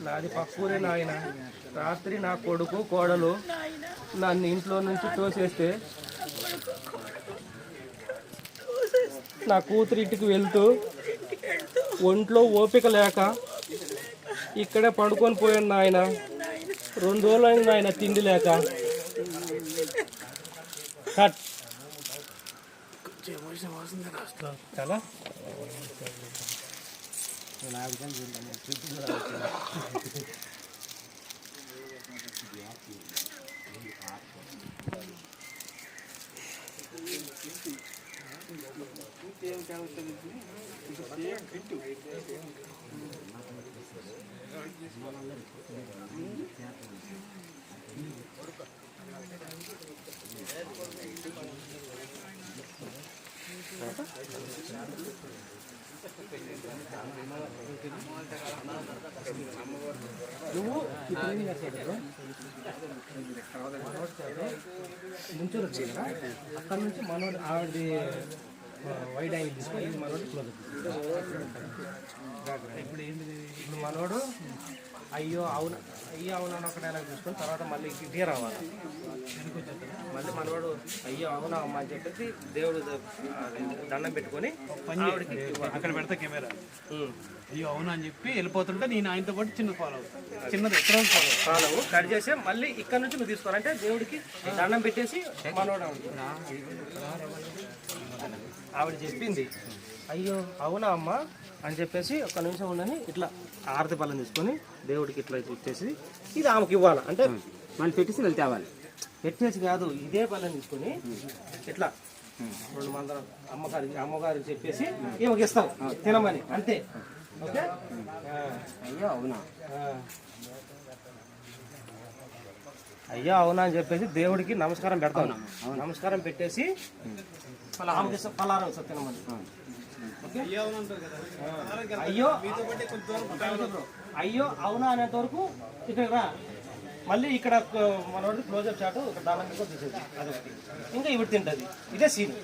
నాది పక్కూరే నాయన. రాత్రి నా కొడుకు కోడలు నన్ను ఇంట్లో నుంచి తోసేస్తే నా కూతురు ఇంటికి వెళ్తూ ఒంట్లో ఓపిక లేక ఇక్కడే పడుకొని పోయాను నాయన. 2 రోజులు అయింది నాయన తిండి లేక. చాలా నువ్వు ఇప్పుడు ఏం చేస్తావు? నుంచి వచ్చి అక్కడ నుంచి మనోడు ఆవిడది వైడ్ యాంగిల్ తీసుకొని ఇది మనోడు క్లోజ్. ఇప్పుడు మనోడు అయ్యో అవును అని ఒక డైలాగ్ చూసుకొని తర్వాత మళ్ళీ ఇదే రావాలి. మళ్ళీ మనోడు అయ్యో అవునా అమ్మ అని చెప్పేసి దేవుడు దండం పెట్టుకొని అక్కడ పెడతా కెమెరా. అయ్యో అవునా అని చెప్పి వెళ్ళిపోతుంటే నేను ఆయనతో పాటు చిన్నది ఎక్కడ ఫాలో కట్ చేసి మళ్ళీ ఇక్కడ నుంచి నువ్వు తీసుకోవాలంటే దేవుడికి దండం పెట్టేసి మనోడు ఆవిడ చెప్పింది అయ్యో అవునా అమ్మ అని చెప్పేసి ఒక్క నిమిషం ఉండని ఇట్లా ఆరతి పళ్ళని తీసుకొని దేవుడికి ఇట్లా ఇచ్చేసి ఇది ఆమెకి ఇవ్వాలి. అంటే మళ్ళీ పెట్టేసి వెళ్తే తేవాలి. పెట్టేసి కాదు, ఇదే పళ్ళని తీసుకొని ఇట్లా 2 మందరం అమ్మగారికి చెప్పేసి ఈమెకి ఇస్తాం తినమని, అంతే. ఓకే. అయ్యో అవునా అయ్యో అవునా అని చెప్పేసి దేవుడికి నమస్కారం పెడతాం. నమస్కారం పెట్టేసి పలారం ఇస్తాం తినమని. అయ్యో అవునా అనేంత వరకు ఇక్కడ రా. మళ్ళీ ఇక్కడ మనోడి క్లోజ్అప్ షాట్ దాని మీద తీసేది అదొకటి. ఇంకా ఇవి తింటుంది. ఇదే సీన్.